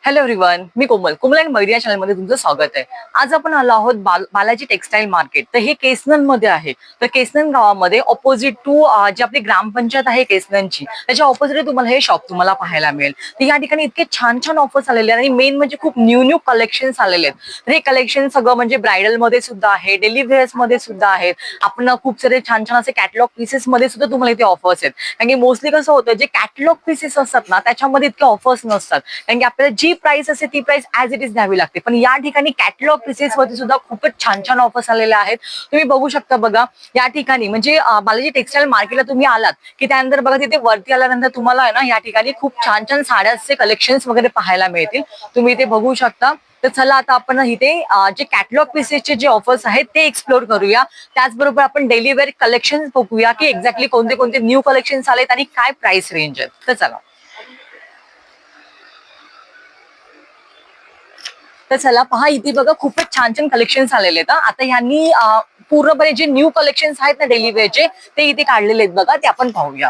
Hello everyone, me Komal and Mayuri या चॅनलमध्ये तुमचं स्वागत आहे. आज आपण आलो आहोत बालाजी टेक्सटाईल मार्केट. तर हे केसनन मध्ये आहे. तर केसनन गावामध्ये ऑपोजिट टू जी आपली ग्रामपंचायत आहे केसननची, त्याच्या ऑपोजिट तुम्हाला हे शॉप तुम्हाला पाहायला मिळेल. तर या ठिकाणी इतके छान छान ऑफर्स आलेले आहेत आणि मेन म्हणजे खूप न्यू कलेक्शन्स आलेले आहेत. तर हे कलेक्शन सगळं म्हणजे ब्रायडल मध्ये सुद्धा आहे, डेली वेअर्स मध्ये सुद्धा आहेत. आपण खूप सारे छान छान असे कॅटलॉग पीसेस मध्ये सुद्धा तुम्हाला इथे ऑफर्स आहेत. कारण की मोस्टली कसं होतं, जे कॅटलॉग पीसेस असतात ना त्याच्यामध्ये इतके ऑफर्स नसतात. कारण की आपल्याला जी प्राइस असते ती प्राइस ऍज इट इज द्यावी लागते. पण या ठिकाणी कॅटलॉग पीसेस वरती सुद्धा खूपच छान छान ऑफर्स आलेले आहेत. तुम्ही बघू शकता बघा या ठिकाणी म्हणजे बालाजी टेक्सटाईल मार्केटला तुम्ही आलात की त्यानंतर बघा तिथे वरती आल्यानंतर तुम्हाला आहे ना या ठिकाणी खूप छान छान साड्यांचे कलेक्शन्स वगैरे पाहायला मिळतील. तुम्ही इथे बघू शकता. तर चला आता आपण इथे जे कॅटलॉग पीसेसचे जे ऑफर्स आहेत ते एक्सप्लोर करूया. त्याचबरोबर आपण डेली वेअर कलेक्शन बघूया की एक्झॅक्टली कोणते कोणते न्यू कलेक्शन्स आलेत आणि काय प्राइस रेंज आहेत. तर चला. तर चला पहा, इथे बघा खूपच छान छान कलेक्शन्स आलेले आहेत. आता ह्यांनी पूर्णपणे जे न्यू कलेक्शन्स आहेत ना डेली वेअरचे ते इथे काढलेले आहेत बघा, ते आपण पाहूया.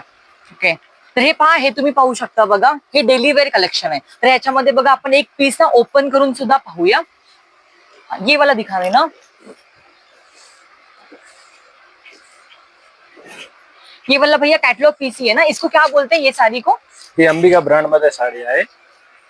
ओके. तर हे पहा, हे तुम्ही पाहू शकता बघा, हे डेली वेअर कलेक्शन आहे. तर ह्याच्यामध्ये बघा आपण एक पीस ना ओपन करून सुद्धा पाहूया. ये वाला दिखा रहे ना, ये वाला भैया कैटलॉग पीस ही है ना, इसको क्या बोलते हैं ये साड़ी को? ही अंबिका ब्रांड मध्ये साड़ी आहे.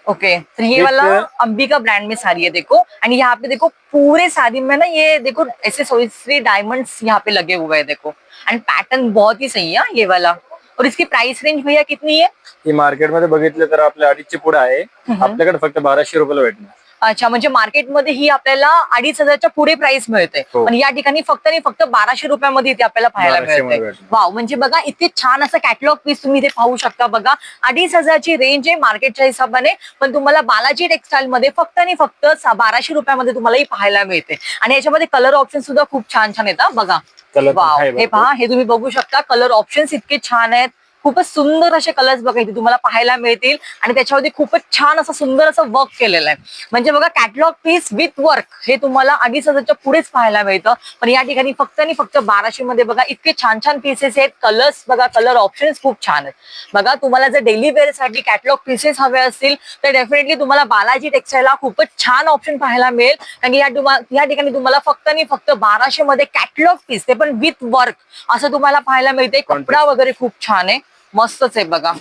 ओके. तो ये वाला अंबिका ब्रांड में साड़ी है देखो. एंड यहाँ पे देखो पूरे साड़ी में ना ये देखो ऐसे सोई डायमंड्स यहाँ पे लगे हुए हैं देखो. एंड पैटर्न बहुत ही सही है ये वाला. और इसकी प्राइस रेंज भैया कितनी है? ही मार्केटमध्ये बघितलं तर आपल्या 250 पुढे आहे. आपल्याकडे फक्त 1200 रुपयाला भेटणार. अच्छा, म्हणजे मार्केटमध्ये ही आपल्याला 2500च्या पुढे प्राइस मिळते. पण या ठिकाणी फक्त आणि फक्त 1200 रुपयामध्ये इथे आपल्याला पाहायला मिळते. वाव, म्हणजे बघा इतके छान असं कॅटलॉग पीस तुम्ही इथे पाहू शकता बघा. 2500ची रेंज आहे मार्केटच्या हिशोबाने, पण तुम्हाला बालाजी टेक्सटाईल मध्ये फक्त आणि फक्त 1200 रुपयामध्ये तुम्हाला ही पाहायला मिळते. आणि याच्यामध्ये कलर ऑप्शन सुद्धा खूप छान छान येतात बघा. वाव, हे पहा, हे तुम्ही बघू शकता. कलर ऑप्शन्स इतके छान आहेत. खूपच सुंदर असे कलर्स बघा इथे तुम्हाला पाहायला मिळतील. आणि त्याच्यावरती खूपच छान असं सुंदर असं वर्क केलेलं आहे. म्हणजे बघा कॅटलॉग पीस विथ वर्क हे तुम्हाला 2500च्या पुढेच पाहायला मिळतं. पण या ठिकाणी फक्त आणि फक्त 1200 मध्ये बघा इतके छान छान पीसेस आहेत. कलर्स बघा, कलर ऑप्शन्स खूप छान आहेत बघा. तुम्हाला जर डेली वेअर साठी कॅटलॉग पीसेस हवे असतील तर डेफिनेटली तुम्हाला बालाजी टेक्सटाईलला खूपच छान ऑप्शन पाहायला मिळेल. कारण की या ठिकाणी तुम्हाला फक्त आणि फक्त 1200 मध्ये कॅटलॉग पीस, ते पण विथ वर्क असं तुम्हाला पाहायला मिळते. कपडा वगैरे खूप छान आहे, मस्तच आहे बघा,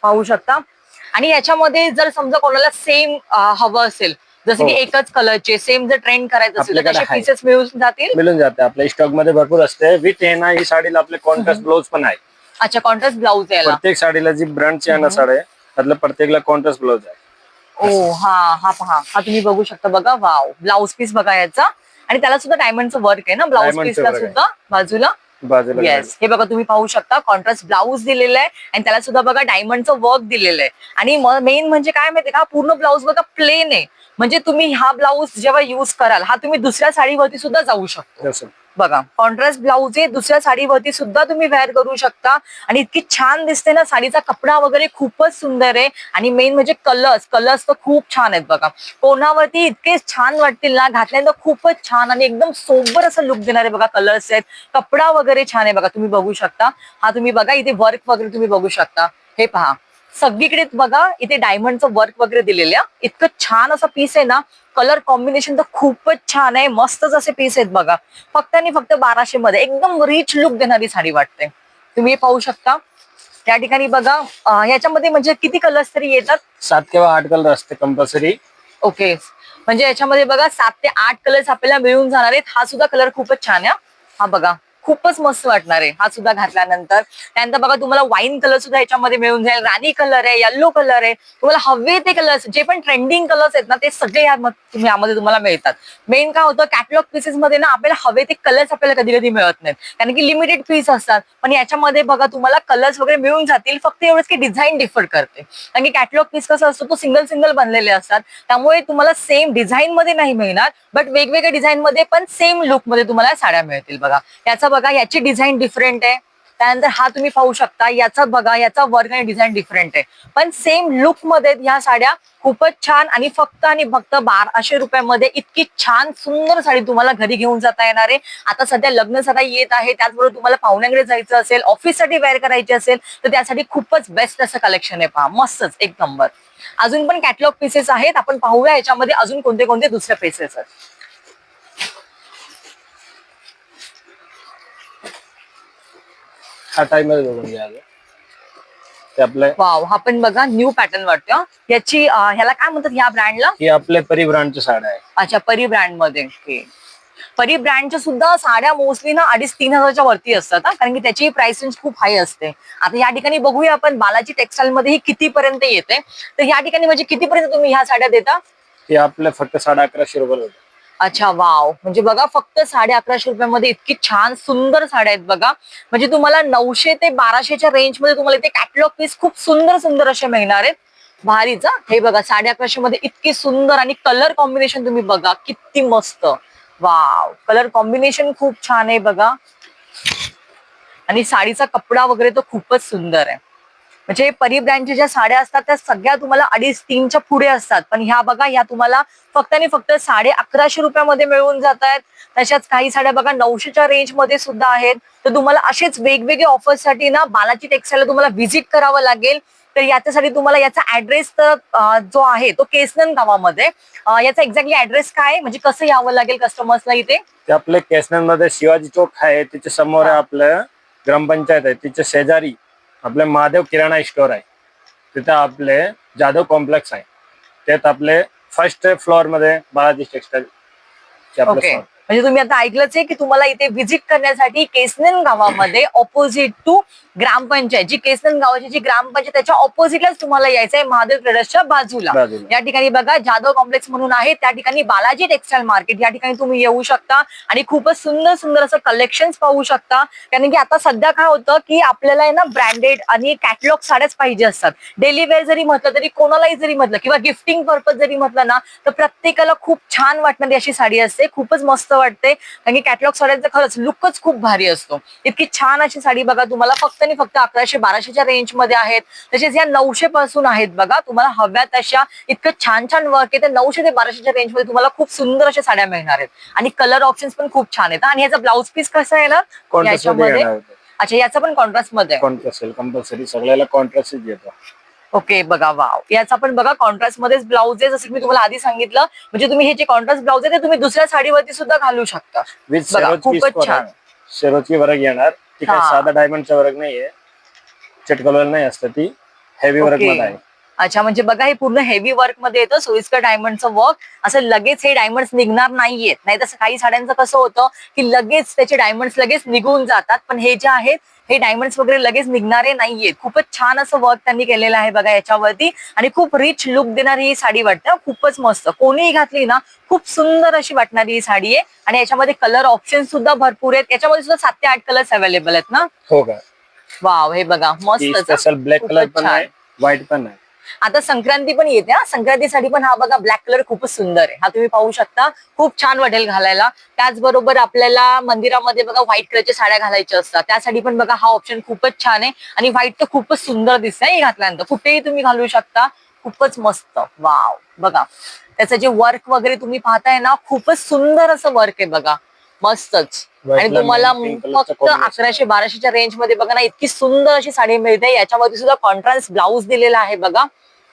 पाहू शकता. आणि याच्यामध्ये जर समजा कोणाला सेम हवं असेल, जसं की एकच कलरचे सेम जर ट्रेंड करायचं असेल तर तसे पीसेस मिळून जाते. आपल्या स्टॉक मध्ये भरपूर असते. विथ हे ना ही साडीला आपले कॉन्ट्रास्ट ब्लाउज पण आहे. अच्छा, कॉन्ट्रास्ट ब्लाउज आहे. प्रत्येक साडीला जी ब्रँडची आहे ना साडी त्यातलं प्रत्येकला कॉन्ट्रास्ट ब्लाउज आहे. ओ हा हा पहा, हा तुम्ही बघू शकता बघा. वाव, ब्लाउज पीस बघा याचा. आणि त्याला सुद्धा डायमंडचं वर्क आहे ना ब्लाउज पीसला सुद्धा बाजूला. येस, हे बघा तुम्ही पाहू शकता कॉन्ट्रास्ट ब्लाउज दिलेला आहे आणि त्याला सुद्धा बघा डायमंडचं वर्क दिलेलं आहे. आणि मेन म्हणजे काय माहितीये का, पूर्ण ब्लाउज बघा प्लेन आहे. म्हणजे तुम्ही हा ब्लाउज जेव्हा युज कराल हा तुम्ही दुसऱ्या साडीवरती सुद्धा जाऊ शकतो बघा. कॉन्ट्रास्ट ब्लाउज आहे, दुसऱ्या साडीवरती सुद्धा तुम्ही वेअर करू शकता. आणि इतकी छान दिसते ना, साडीचा कपडा वगैरे खूपच सुंदर आहे. आणि मेन म्हणजे कलर्स तर खूप छान आहेत बघा. कोणावरती इतके छान वाटतील ना, घातल्यानंतर खूपच छान आणि एकदम सोबर असं लुक देणारे बघा कलर्स आहेत. कपडा वगैरे छान आहे बघा, तुम्ही बघू शकता. हा तुम्ही बघा इथे वर्क वगैरे तुम्ही बघू शकता. हे पहा, सगळीकडे बघा इथे डायमंडचं वर्क वगैरे दिलेलं आहे. इतकं छान असं पीस आहे ना. कलर कॉम्बिनेशन तर खूपच छान आहे, मस्तच असे पीस आहेत बघा. फक्त आणि फक्त 1200 मध्ये एकदम रिच लुक देणारी साडी वाटते. तुम्ही पाहू शकता या ठिकाणी बघा. याच्यामध्ये म्हणजे किती कलर्स तरी येतात? 7 किंवा 8 कलर असते कंपल्सरी. ओके, म्हणजे याच्यामध्ये बघा 7 ते 8 कलर्स आपल्याला मिळून जाणार आहेत. हा सुद्धा कलर खूपच छान आहे. हा बघा खूपच मस्त वाटणार आहे हा सुद्धा घातल्यानंतर. त्यानंतर बघा तुम्हाला वाईन कलर सुद्धा याच्यामध्ये मिळून जाईल. राणी कलर आहे, येल्लो कलर आहे. तुम्हाला हवे ते कलर्स, जे पण ट्रेंडिंग कलर्स आहेत ना ते सगळे यामध्ये तुम्हाला मिळतात. मेन काय होतं, कॅटलॉग पीसेस मध्ये ना आपल्याला हवे ते कलर्स आपल्याला कधी कधी मिळत नाहीत, कारण की लिमिटेड पीस असतात. पण याच्यामध्ये बघा तुम्हाला कलर्स वगैरे मिळून जातील. फक्त एवढंच की डिझाईन डिफर करते. कारण की कॅटलॉग पीस कसं असतो, तो सिंगल सिंगल बनलेले असतात. त्यामुळे तुम्हाला सेम डिझाईन मध्ये नाही मिळणार, बट वेगवेगळ्या डिझाईन मध्ये पण सेम लुक मध्ये तुम्हाला साड्या मिळतील बघा. याचा बघा याची डिझाईन डिफरंट आहे. त्यानंतर हा तुम्ही पाहू शकता, याचा बघा, याचा वर्क आणि डिझाईन डिफरंट आहे, पण सेम लुक मध्ये ह्या साड्या खूपच छान आणि फक्त 1200 रुपयामध्ये इतकी छान सुंदर साडी तुम्हाला घरी घेऊन जाता येणार आहे. आता सध्या लग्न सध्या येत आहे, त्याचबरोबर तुम्हाला पाहुण्यांकडे जायचं असेल, ऑफिससाठी वेअर करायचे असेल, तर त्यासाठी खूपच बेस्ट असं कलेक्शन आहे. पहा, मस्तच एक नंबर. अजून पण कॅटलॉग पीसेस आहेत, आपण पाहूया याच्यामध्ये अजून कोणते कोणते दुसरे पीसेस आहेत. हा टाइम मध्ये बघून घ्या ते आपले. वाव, हा पण बघा न्यू पॅटर्न वाटतं. याची ह्याला काय म्हणतात ह्या ब्रँडला? ही आपल्या परी ब्रँडची साड्या आहे. अच्छा, परी ब्रँड मध्ये. परी ब्रँडच्या सुद्धा साड्या मोस्टली ना 2,500-3 हजारच्या वरती असतात, कारण की त्याची प्राइस रेंज खूप हाय असते. आता या ठिकाणी बघूया आपण बालाजी टेक्सटाईल मध्ये ही कितीपर्यंत येते. तर या ठिकाणी म्हणजे कितीपर्यंत तुम्ही ह्या साड्या देता? ही आपल्या फक्त 1150 रुपये. अच्छा, वाव, म्हणजे बघा फक्त 1150 रुपयामध्ये इतकी छान सुंदर साड्या आहेत बघा. म्हणजे तुम्हाला 900 ते 1200च्या रेंज मध्ये तुम्हाला इथे कॅटलॉग पीस खूप सुंदर सुंदर असे मिळणार आहेत. भारीच. हे बघा 1150 मध्ये इतकी सुंदर, आणि कलर कॉम्बिनेशन तुम्ही बघा किती मस्त. वाव, कलर कॉम्बिनेशन खूप छान आहे बघा, आणि साडीचा कपडा वगैरे तो खूपच सुंदर आहे. म्हणजे परी ब्रँडच्या ज्या साड्या असतात त्या सगळ्या तुम्हाला 2,500-3च्या पुढे असतात, पण ह्या बघा, ह्या तुम्हाला फक्त आणि फक्त 1150 रुपयामध्ये मिळून जात आहेत. तशाच काही साड्या बघा 900च्या रेंज मध्ये सुद्धा आहेत. तर तुम्हाला असेच वेगवेगळे ऑफर्ससाठी ना बालाजी टेक्सटाईलला तुम्हाला व्हिजिट करावं लागेल. तर याच्यासाठी तुम्हाला याचा ऍड्रेस जो आहे तो केसनंद गावामध्ये. याचा एक्झॅक्टली ऍड्रेस काय, म्हणजे कसं यावं लागेल कस्टमर्सला इथे? ते आपले केसनंद मध्ये शिवाजी चौक आहे, तिच्या समोर आपलं ग्रामपंचायत आहे, तिच्या शेजारी आपले महादेव किराणा स्टोर आहे. तिथे आपले जाधव कॉम्प्लेक्स आहे, त्यात आपले फर्स्ट फ्लोअर मध्ये बालाजी टेक्सटाईल. ओके, म्हणजे तुम्ही आता ऐकलंच आहे की तुम्हाला इथे व्हिजिट करण्यासाठी केसनंद गावामध्ये ऑपोजिट टू ग्रामपंचायत, जी केसनंद गावाची जी ग्रामपंचायत त्याच्या ऑपोजिटलाच तुम्हाला यायचंय, महादेव ट्रेडर्सच्या बाजूला. या ठिकाणी बघा जाधव कॉम्प्लेक्स म्हणून आहे, त्या ठिकाणी बालाजी टेक्सटाईल मार्केट, या ठिकाणी तुम्ही येऊ शकता आणि खूपच सुंदर सुंदर असं कलेक्शन पाहू शकता. कारण की आता सध्या काय होतं की आपल्याला आहे ना ब्रँडेड आणि कॅटलॉग साड्याच पाहिजे असतात. डेली वेअर जरी म्हटलं तरी, कोणालाही जरी म्हटलं किंवा गिफ्टिंग पर्पज जरी म्हटलं ना, तर प्रत्येकाला खूप छान वाटणारी अशी साडी असते, खूपच मस्त वाटते. कारण की कॅटलॉग साड्यांचा खरंच लुकच खूप भारी असतो. इतकी छान अशी साडी बघा तुम्हाला फक्त आणि फक्त 1100-1200च्या रेंज मध्ये आहेत. तसेच या 900 पासून आहेत बघा, तुम्हाला हव्या तशा इतकं छान छान वर्क आहे. 900 ते 1200च्या रेंज मध्ये तुम्हाला खूप सुंदर अशा साड्या मिळणार आहेत, आणि कलर ऑप्शन्स पण खूप छान आहेत. आणि याचा ब्लाउज पीस कसा येणार याच्यामध्ये? अच्छा, याचा पण कॉन्ट्रास्ट मध्ये? कॉन्ट्रास्ट कंपल्सरी, सगळ्याला कॉन्ट्रास्ट येतो. ओके, बघा, वाव, याचा पण बघा कॉन्ट्रास्ट मध्येच ब्लाउज आहे, जसं मी तुम्हाला आधी सांगितलं. म्हणजे तुम्ही हे जे कॉन्ट्रास्ट ब्लाउज आहे ते तुम्ही दुसऱ्या साडीवरती सुद्धा घालू शकता. खूपच छान. शेरोची वर्क येणार, ती काही साधा डायमंडचा वर्क नाहीये, चटकलर नाही असतं, ती हेवी वर्क मध्ये आहे. अच्छा, म्हणजे बघा हे पूर्ण हेवी वर्क मध्ये येतं, सोयीस्कर डायमंडचं वर्क. असं लगेच हे डायमंड्स निघणार नाहीयेत, नाही तसं काही साड्यांचं कसं होतं की लगेच त्याचे डायमंड्स लगेच निघून जातात, पण हे जे आहेत हे डायमंड्स वगैरे लगेच निघणारे नाहीयेत. खूपच छान असं वर्क त्यांनी केलेलं आहे बघा याच्यावरती, आणि खूप रिच लुक देणारी ही साडी वाटते. खूपच मस्त, कोणीही घातली ना खूप सुंदर अशी वाटणारी ही साडी आहे. आणि याच्यामध्ये कलर ऑप्शन सुद्धा भरपूर आहेत, याच्यामध्ये सुद्धा 7 ते 8 कलर्स अवेलेबल आहेत ना? हो का? वाव, हे बघा मस्त. ब्लॅक कलर पण आहे, व्हाईट पण आहे. आता संक्रांती पण येते, संक्रांतीसाठी पण हा बघा ब्लॅक कलर खूपच सुंदर आहे, हा तुम्ही पाहू शकता, खूप छान वाटेल घालायला. त्याचबरोबर आपल्याला मंदिरामध्ये बघा व्हाईट कलरच्या साड्या घालायच्या असतात, त्यासाठी पण बघा हा ऑप्शन खूपच छान आहे. आणि व्हाईट तर खूपच सुंदर दिसतंय घातल्यानंतर, कुठेही तुम्ही घालू शकता, खूपच मस्त. वाव, बघा त्याचं जे वर्क वगैरे तुम्ही पाहताय ना, खूपच सुंदर असं वर्क आहे बघा, मस्तच. आणि तुम्हाला फक्त 1100-1200च्या रेंज मध्ये बघा ना इतकी सुंदर अशी साडी मिळते. याच्यामध्ये सुद्धा कॉन्ट्रास्ट ब्लाउज दिलेला आहे बघा,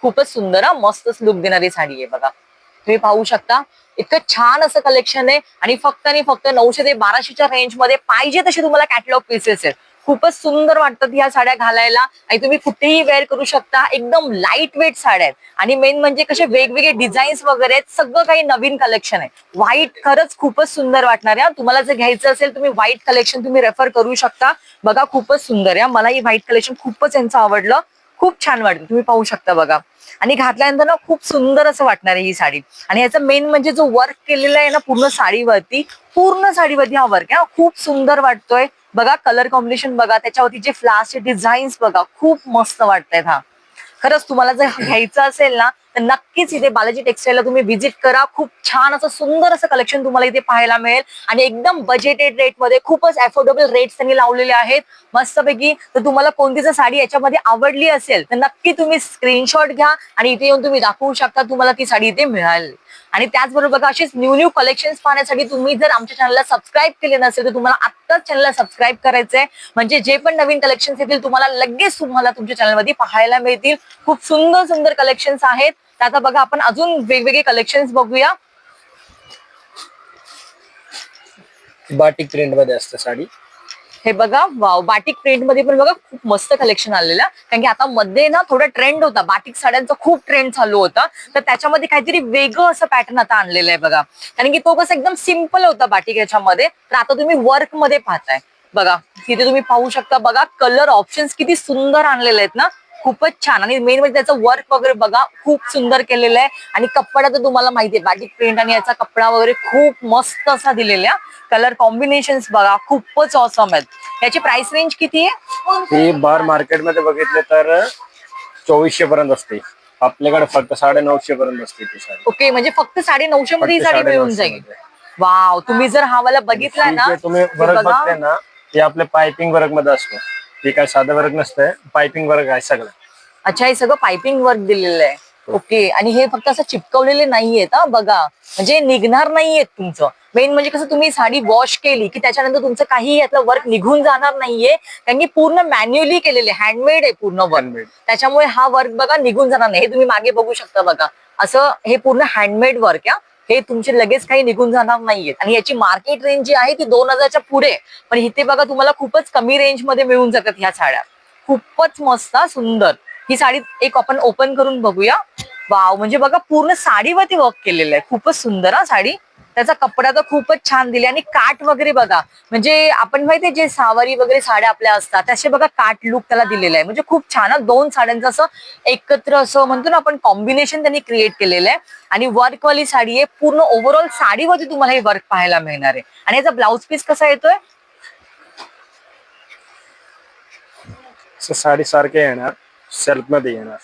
खूपच सुंदर, मस्तच लुक देणारी साडी आहे बघा, तुम्ही पाहू शकता. इतकं छान असं कलेक्शन आहे, आणि फक्त 900 ते 1200च्या रेंज मध्ये पाहिजे तसे तुम्हाला कॅटलॉग पीसेस आहेत. खूपच सुंदर वाटतात ह्या साड्या घालायला, आणि तुम्ही कुठेही वेअर करू शकता. एकदम लाईट वेट साड्या आहेत, आणि मेन म्हणजे कसे वेगवेगळे डिझाईन्स वगैरे आहेत, सगळं काही नवीन कलेक्शन आहे. व्हाईट खरंच खूपच सुंदर वाटणार आहे. तुम्हाला जर घ्यायचं असेल तुम्ही व्हाईट कलेक्शन तुम्ही रेफर करू शकता. बघा खूपच सुंदर आहे, मला ही व्हाईट कलेक्शन खूपच यांचं आवडलं, खूप छान वाटतं, तुम्ही पाहू शकता बघा. आणि घातल्यानंतर ना खूप सुंदर असं वाटणार आहे ही साडी. आणि याचा मेन म्हणजे जो वर्क केलेला आहे ना पूर्ण साडीवरती हा वर्क आहे, खूप सुंदर वाटतोय बघा. कलर कॉम्बिनेशन बघा, त्याच्यावरती जे फ्लावर्सचे डिझाईन्स बघा, खूप मस्त वाटतायत. हा खरंच तुम्हाला जर घ्यायचं असेल ना तर नक्कीच इथे बालाजी टेक्सटाईलला तुम्ही व्हिजिट करा. खूप छान असं सुंदर असं कलेक्शन तुम्हाला इथे पाहायला मिळेल आणि एकदम बजेटेड रेटमध्ये खूपच अफोर्डेबल रेट्स त्यांनी लावलेले आहेत मस्तपैकी. तर तुम्हाला कोणती जर साडी याच्यामध्ये आवडली असेल तर नक्की तुम्ही स्क्रीनशॉट घ्या आणि इथे येऊन तुम्ही दाखवू शकता तुम्हाला ती साडी इथे मिळाली. आणि त्याचबरोबर बघा असेच न्यू कलेक्शन्स पाहण्यासाठी तुम्ही जर आमच्या चॅनलला सबस्क्राईब केले नसेल तर तुम्हाला आत्ताच चॅनलला सबस्क्राईब करायचंय, म्हणजे जे पण नवीन कलेक्शन्स येतील तुम्हाला लगेच तुम्हाला तुमच्या चॅनलमध्ये पाहायला मिळतील. खूप सुंदर सुंदर कलेक्शन्स आहेत. तर आता बघा आपण अजून वेगवेगळे कलेक्शन्स बघूया. बाटिक प्रिंट मध्ये असते साडी. हे बघा वाव, बाटिक प्रिंट मध्ये पण बघा खूप मस्त कलेक्शन आलेलं. कारण की आता मध्ये ना थोडा ट्रेंड होता, बाटिक साड्यांचा खूप ट्रेंड चालू होता, तर त्याच्यामध्ये काहीतरी वेगळं असं पॅटर्न आता आणलेलं आहे बघा. कारण की तो कसं एकदम सिम्पल होता बाटिक याच्यामध्ये, तर आता तुम्ही वर्क मध्ये पाहताय बघा. तिथे तुम्ही पाहू शकता बघा कलर ऑप्शन्स किती सुंदर आणलेले आहेत ना, खूपच छान. आणि मेन म्हणजे त्याचं वर्क वगैरे बघा खूप सुंदर केलेलं आहे. आणि कपडा तर तुम्हाला माहिती आहे बाटिक प्रिंट आणि याचा कपडा वगैरे खूप मस्त असा दिलेला आहे. कलर कॉम्बिनेशन्स बघा खूपच ऑसम आहेत. याची प्राइस रेंज किती आहे? ही बार मार्केटमध्ये बघितले तर 2400 पर्यंत असते, आपल्याकडे फक्त 950 पर्यंत असते ती साडी. ओके, म्हणजे फक्त 950 मध्ये ही फक्त साडी मिळून 950 जाईल. मध्ये. वाव, तुम्ही जर हा वाला बघितला ना, जे तुम्ही हे वर्क बघा. बघते ना ते आपले पायपिंग वर्क मध्ये असतो. ते काय साधं वर्क नसतंय, पायपिंग वर्क आहे सगळं. अच्छा, हे सगळं पायपिंग वर्क दिलेलं आहे. ओके, आणि हे फक्त असं चिपकवलेले नाहीयेत हा बघा, म्हणजे निघणार नाहीयेत तुमचं. मेन म्हणजे कसं तुम्ही साडी वॉश केली की त्याच्यानंतर तुमचं काही यातलं वर्क निघून जाणार नाहीये, कारण की पूर्ण मॅन्युअली केलेले, हँडमेड आहे पूर्ण वर्क. त्याच्यामुळे हा वर्क बघा निघून जाणार नाही. हे तुम्ही मागे बघू शकता बघा, असं हे पूर्ण हँडमेड वर्क आहे. हे तुमचे लगेच काही निघून जाणार नाहीयेत. आणि याची मार्केट रेंज जी आहे ती 2000च्या पुढे, पण इथे बघा तुम्हाला खूपच कमी रेंज मध्ये मिळून जातात ह्या साड्या. खूपच मस्त सुंदर. ही साडी एक आपण ओपन करून बघूया. वाव, म्हणजे बघा पूर्ण साडीवरती वर्क केलेलं आहे. खूपच सुंदर हा साडी. त्याचा कपडा तर खूपच छान दिले. आणि काठ वगैरे बघा, म्हणजे आपण माहितीये जे सावारी वगैरे साड्या आपल्या असतात तसे बघा काठ लुक त्याला दिलेला आहे. म्हणजे खूप छान, दोन साड्यांचं असं एकत्र असं म्हणतो ना आपण कॉम्बिनेशन त्यांनी क्रिएट केलेलं आहे. आणि वर्कवाली साडी आहे, पूर्ण ओव्हरऑल साडीवरती तुम्हाला हे वर्क पाहायला मिळणार आहे. आणि याचा ब्लाउज पीस कसा येतोय? साडी सारखे येणार, सेल्फ मध्ये येणार,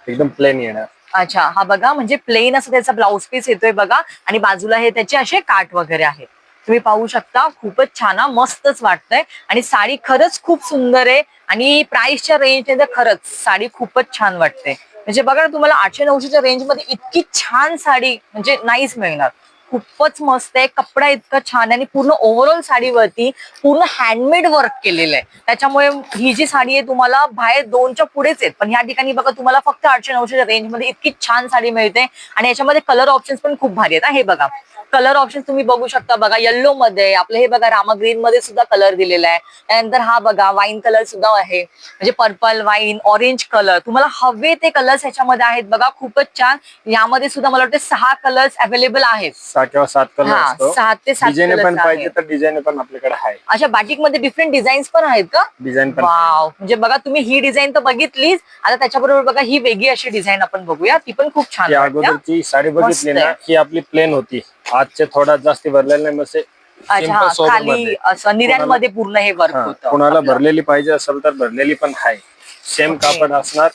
एकदम प्लेन येणार. अच्छा, हा बघा म्हणजे प्लेन असं त्याचा ब्लाउज पीस येतोय बघा. आणि बाजूला हे त्याचे असे काठ वगैरे आहेत, तुम्ही पाहू शकता. खूपच छान, मस्तच वाटतंय. आणि साडी खरंच खूप सुंदर आहे. आणि प्राइसच्या रेंजने तर खरंच साडी खूपच छान वाटते. म्हणजे बघा ना, तुम्हाला 800-900च्या रेंज मध्ये इतकी छान साडी म्हणजे नाहीच मिळणार. खूपच मस्त आहे, कपडा इतका छान आहे. आणि पूर्ण ओव्हरऑल साडीवरती पूर्ण हँडमेड वर्क केलेलं आहे. त्याच्यामुळे ही जी साडी आहे तुम्हाला बाहेर 2च्या पुढेच आहेत, पण ह्या ठिकाणी बघा तुम्हाला फक्त 800-900च्या रेंज मध्ये इतकी छान साडी मिळते. आणि याच्यामध्ये कलर ऑप्शन्स पण खूप भारी आहेत. हे बघा कलर ऑप्शन तुम्ही बघू शकता बघा. येल्लो मध्ये आपलं हे बघा, रामा ग्रीन मध्ये सुद्धा कलर दिलेला आहे. त्यानंतर हा बघा वाईन कलर सुद्धा आहे, म्हणजे पर्पल, वाईन, ऑरेंज कलर. तुम्हाला हवे ते कलर्स ह्याच्यामध्ये आहेत बघा. खूपच छान. यामध्ये सुद्धा मला वाटतं 6 कलर्स अवेलेबल आहेत. 6 किंवा 7 कलर असतो. 6 ते 7 डिझाईन पण पाहिजे आहेत. तर डिझाईन पण आपल्याकडे आहे. अशा बाटिक मध्ये डिफरंट डिझाईन्स पण आहेत का? डिझाईन पण वाव, म्हणजे बघा तुम्ही ही डिझाईन तर बघितलीच, आता त्याच्याबरोबर बघा ही वेगळी अशी डिझाईन आपण बघूया. ती पण खूप छान वाटते. अगोदरची साडी बघितली मस्त ना की आपली प्लेन होती, आजचे थोडा जास्त भरलेला नाही, मस्त अच्छा, simple sober खाली मध्ये. असं निर्यांमध्ये पूर्ण हे वर्क होतं. कोणाला भरलेली पाहिजे असेल तर भरलेली पण आहे, सेम ओके. कापड असणार,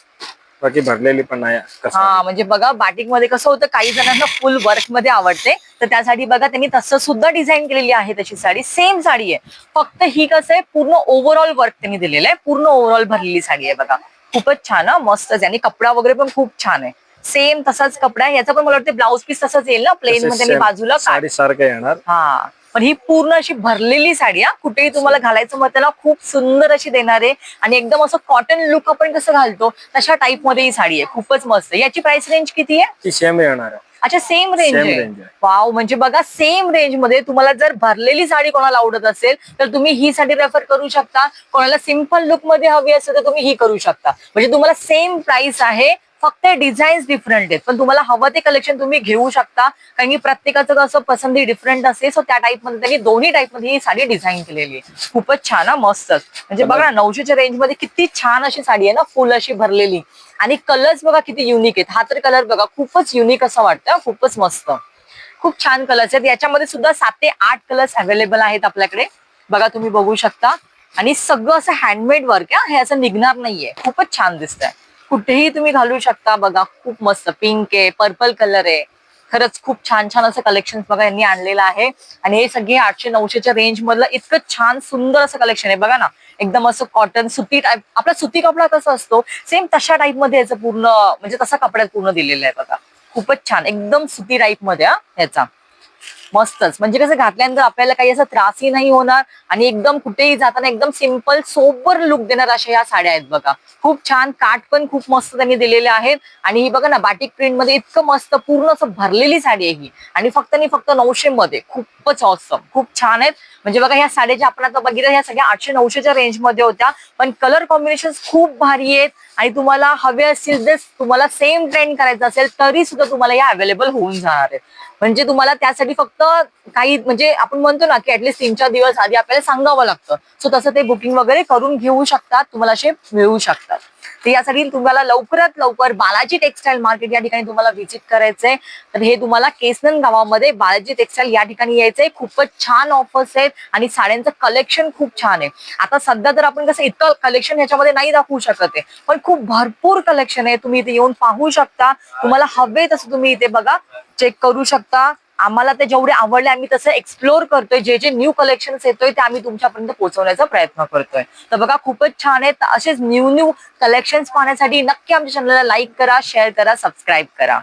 बाकी भरलेली पण आहे. हा, म्हणजे बघा बाटिक मध्ये कसं होतं, काही जणांना फुल वर्क मध्ये आवडते, तर त्यासाठी बघा त्यांनी तसं सुद्धा डिझाईन केलेली आहे. तशी साडी सेम साडी आहे, फक्त ही कसं आहे पूर्ण ओव्हरऑल वर्क त्यांनी दिलेलं आहे. पूर्ण ओव्हरऑल भरलेली साडी आहे बघा. खूपच छान, मस्तच आहे. आणि कपडा वगैरे पण खूप छान आहे. सेम तसाच कपडा आहे याचा पण. मला वाटतं ब्लाऊज पीस तसंच येईल ना, प्लेन मध्ये आणि बाजूला साडी सारखं येणार. हा, पण ही पूर्ण अशी भरलेली साडी, कुठेही तुम्हाला घालायचं मग त्याला खूप सुंदर अशी देणार आहे. आणि एकदम असं कॉटन लुक आपण कसं घालतो तशा टाईप मध्ये ही साडी आहे. खूपच मस्त. याची प्राइस रेंज किती आहे? ती सेम येणार आहे. अच्छा, सेम रेंज आहे. वाव, म्हणजे बघा सेम रेंज मध्ये तुम्हाला जर भरलेली साडी कोणाला आवडत असेल तर तुम्ही ही साडी रेफर करू शकता. कोणाला सिंपल लुक मध्ये हवी असेल तर तुम्ही ही करू शकता. म्हणजे तुम्हाला सेम प्राइस आहे, फक्त डिझाईन्स डिफरंट आहेत, पण तुम्हाला हवं ते कलेक्शन तुम्ही घेऊ शकता. कारण की प्रत्येकाचं कसं पसंती डिफरंट असते. सो त्या टाईप मध्ये त्यांनी दोन्ही टाईप मध्ये ही साडी डिझाईन केलेली आहे. खूपच छान, मस्तच. म्हणजे बघा 900च्या रेंज मध्ये किती छान अशी साडी आहे ना, फुल अशी भरलेली. आणि कलर्स बघा किती युनिक आहेत. हा तर कलर बघा खूपच युनिक असं वाटतं. खूपच मस्त, खूप छान कलर्स आहेत. याच्यामध्ये सुद्धा 7 ते 8 कलर्स अवेलेबल आहेत आपल्याकडे बघा, तुम्ही बघू शकता. आणि सगळं असं हँडमेड वर्क आहे, हे असं निघणार नाहीये. खूपच छान दिसतंय. कुठेही तुम्ही घालू शकता बघा. खूप मस्त पिंक आहे, पर्पल कलर आहे. खरंच खूप छान छान असं कलेक्शन बघा यांनी आणलेलं आहे. आणि हे सगळे 800-900च्या रेंज मधलं इतकं छान सुंदर असं कलेक्शन आहे बघा ना. एकदम असं कॉटन सुती टाईप, आपला सुती कपडा कसा असतो सेम तशा टाईप मध्ये याचं पूर्ण म्हणजे तसा कपड्यात पूर्ण दिलेलं आहे बघा. खूपच छान, एकदम सुती टाईप मध्ये ह्याचा. मस्तच, म्हणजे कसं घातल्यानंतर आपल्याला काही असं त्रासही नाही होणार आणि एकदम कुठेही जाताना एकदम सिंपल सोबर लुक देणार अशा या साड्या आहेत बघा. खूप छान, काठ पण खूप मस्त त्यांनी दिलेले आहेत. आणि ही बघा ना बाटिक प्रिंट मध्ये इतकं मस्त पूर्ण असं भरलेली साडी आहे ही. आणि फक्त 900 मध्ये. खूपच ऑसम, खूप छान आहेत. म्हणजे बघा ह्या साड्या ज्या आपण आता बघितल्या ह्या सगळ्या 800-900च्या रेंज मध्ये होत्या, पण कलर कॉम्बिनेशन खूप भारी आहेत. आणि तुम्हाला हवे असतील जर तुम्हाला सेम ट्रेंड करायचं असेल तरी सुद्धा तुम्हाला या अवेलेबल होऊन जाणार आहेत. म्हणजे तुम्हाला त्यासाठी फक्त काही म्हणजे आपण म्हणतो ना की ऍटलीस्ट 3-4 दिवस आधी आपल्याला सांगावं लागतं. सो तसं ते बुकिंग वगैरे करून घेऊ शकतात, तुम्हाला असे मिळू शकतात. तर यासाठी तुम्हाला लवकरात लवकर बालाजी टेक्सटाईल मार्केट या ठिकाणी तुम्हाला व्हिजिट करायचंय. तर हे तुम्हाला केसनन गावामध्ये बालाजी टेक्सटाईल या ठिकाणी यायचंय. खूपच छान ऑफर्स आहेत आणि साड्यांचं कलेक्शन खूप छान आहे. आता सध्या तर आपण कसं इतकं कलेक्शन ह्याच्यामध्ये नाही दाखवू शकत आहे, पण खूप भरपूर कलेक्शन आहे. तुम्ही इथे येऊन पाहू शकता. तुम्हाला हवे तसं तुम्ही इथे बघा चेक करू शकता. आम्हाला ते जेवढे आवडले आम्ही तसं एक्सप्लोर करतोय. जे जे न्यू कलेक्शन्स येतोय ते आम्ही तुमच्यापर्यंत पोहोचवण्याचा प्रयत्न करतोय. तर बघा खूपच छान आहेत. असेच न्यू कलेक्शन्स पाहण्यासाठी नक्की आमच्या चॅनलला लाईक करा, शेअर करा, सबस्क्राईब करा.